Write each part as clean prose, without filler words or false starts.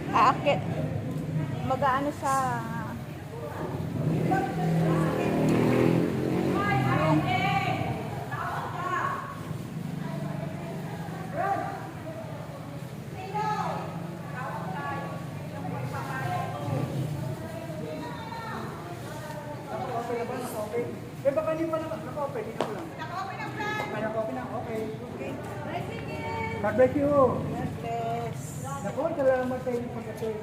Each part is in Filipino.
Aakit. Mag-aano sa... Eh, baka hindi pa naka-open, dito lang. Naka-open ang plan. Ay, naka-open na, okay. Okay. God bless you. God bless. Naku, salamat sa inyong pagkatay.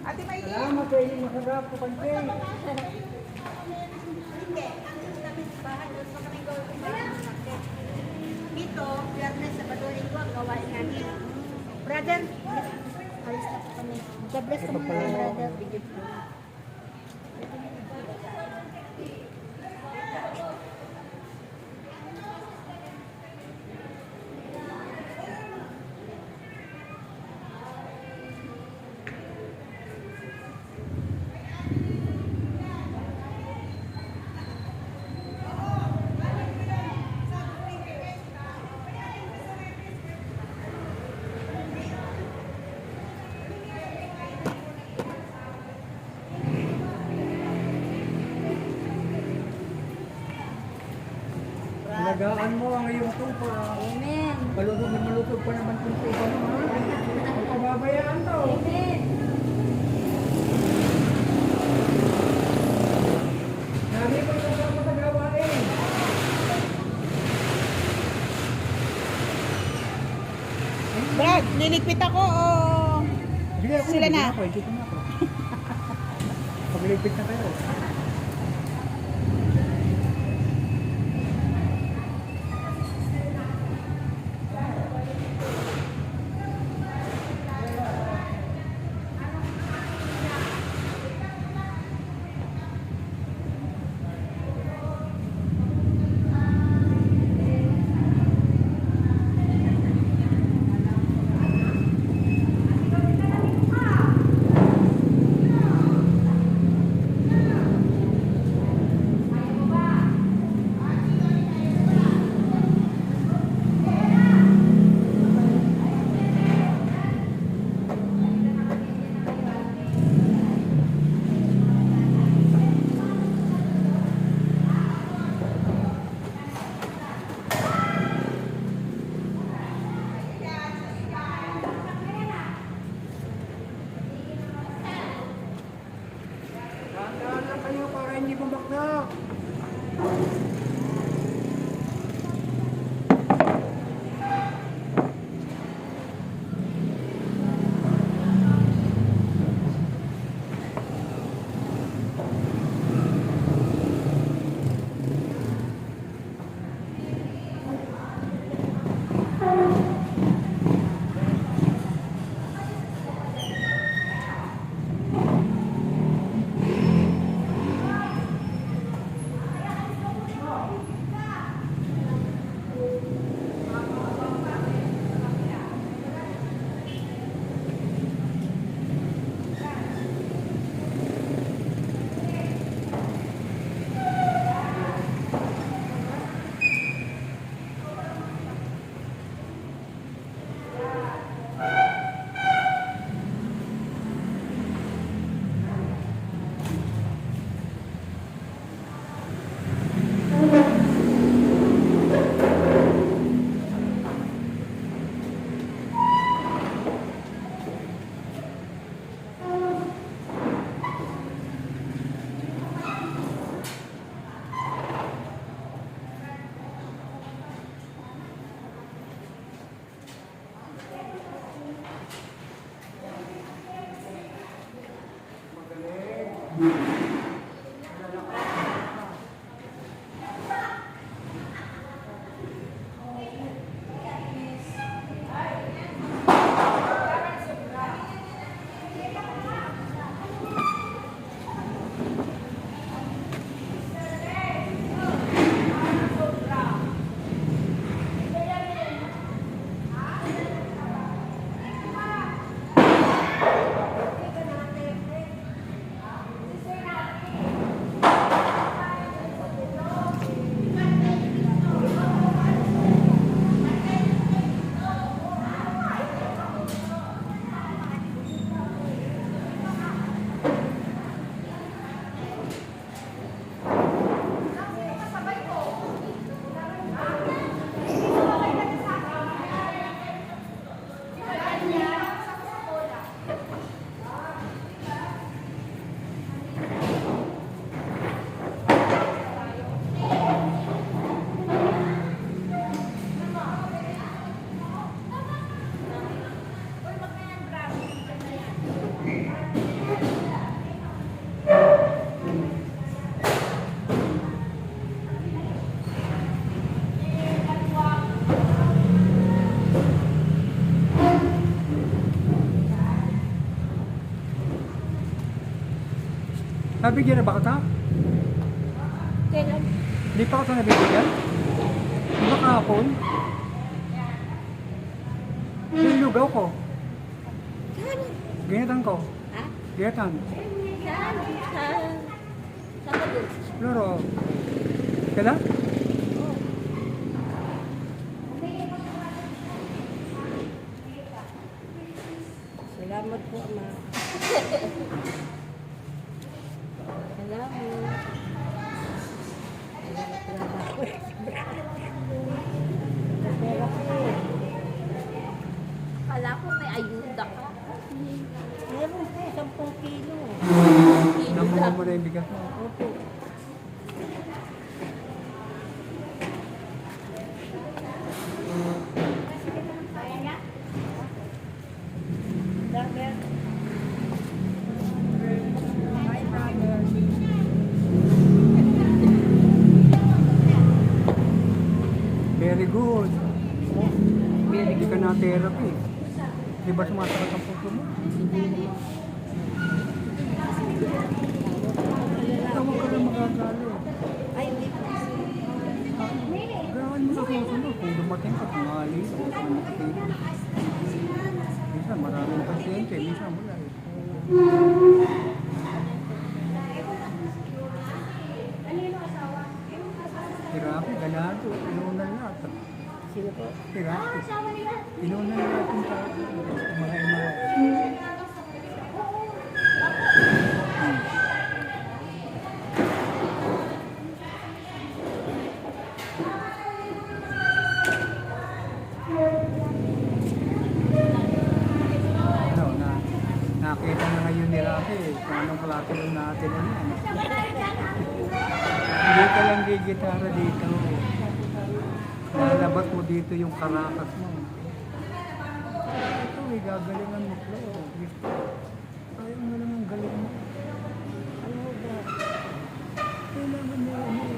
Ate Maylin. Salamat sa inyong masarap po pantay. Hindi. Ang namin bahay, doon pa kami gawin bahay. Dito, Biyernes sa Badolinggo, ang gawain namin. Brother, alis na po kami. God bless ka muna, brother. Bigyan po. Alagaan mo ang iyong tupa. Amen. Malutog pa naman kung tupa mo, ha? Huwag pababayaan to. Amen. Nari ko yung kasama sa gawain. Brad, liligpit ako o... Hindi ako, Sila na. Hindi ko na ako. Pagliligpit na kayo. Dahan-dahan lang kayo para hindi bumakdak. Nabigyan na ba kita? Kailan? Hindi pa kita nabibigyan? Di ba kahapon? Yung lugaw ko. Saan? Ginatan ko. Ha? Ginatan. Saan? Saan ka doon? Loro. Kailan? Oo. Salamat po, Ama. Salamat. Kala ko may ayuda ka. Meron po, 10 kilo. Kilo Nakuha lang. mo na yung bigas mo. Opo. Very good. Hindi ka na therapy. Di ba sumasakit ang puso mo? Tawag ka lang magagalit. Ay, hindi po. Gawin mo sa susunod. Kung dumating ka, tumali. Minsan maraming pasyente, minsan wala eh. Therapy, ganado. Inuunan lahat. Sino po? Therapy. Inuunan lahat yung tao. Mga ima. Ano, nakita na ngayon ni Rafi kung anong klase lang natin ano. Hindi ka lang gigitara dito. Lalabas mo dito yung karakas mo. Ito, gagalingan mo ko. Ayaw mo lang ang galing mo. Ano ba? Kailangan mo,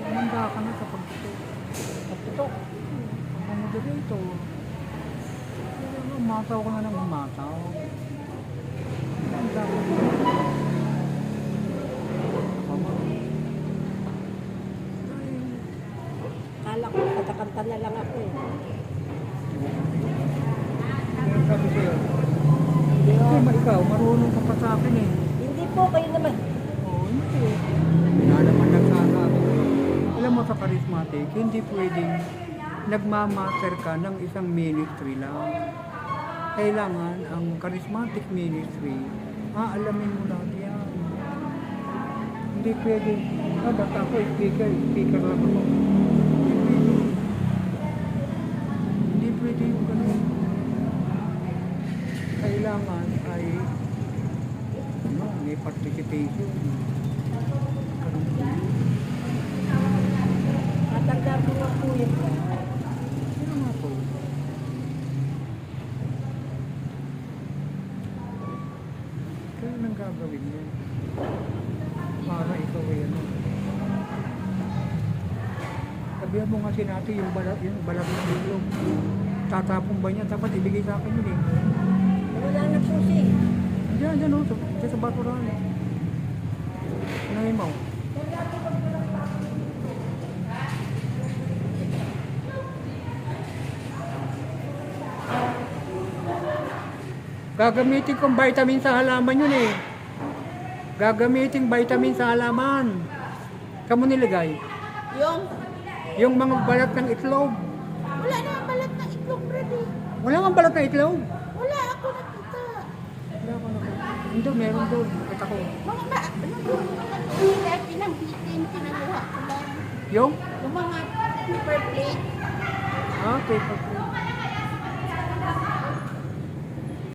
manda ka na sa pagtutok. Pagtutok? Ang moderator. Kailangan umataw ka na ng umataw. Manda ka na. Kala ko, katakanta na lang ako eh. Ano sabi sa'yo? Hindi Kasi oh. ikaw, marunong ka pa sa akin eh. Hindi po, kayo naman. Oo, hindi. Pinalaman lang sana ako. Alam mo sa charismatic, hindi pwedeng nagmamaster ka ng isang ministry lang. Kailangan ang charismatic ministry, aalamin mo lahat yan. Hindi pwedeng, basta ako speaker lang ako. Hindi pwede yung ganun. Kailangan ay ano, may participation. Ganun po yun. Matanda po nga po yun. Ano nga po? Kaya nang gagawin yan. Para ikaw ay ano. Sabihan mo nga si Nati yung balat ng itlog. Tatapong ba niya? Dapat ibigay sa akin yun eh. Wala na po siya. Diyan o. Sa baturan. Ano mo? Gagamitin kong vitamin sa halaman yun eh. Gagamitin vitamin sa halaman. Kamu nilagay? Yung mga balat ng itlog. Wala naman balat ng itlog, Brad eh. Wala kang balat ng itlog? Wala ako nakita. Wala ko nakita. Hindi, meron doon. Kita ko. Mga ba, ano doon, mga pinangbitin, pinaluha ko lang. Yung? Yung mga paper plate. Ah, paper plate.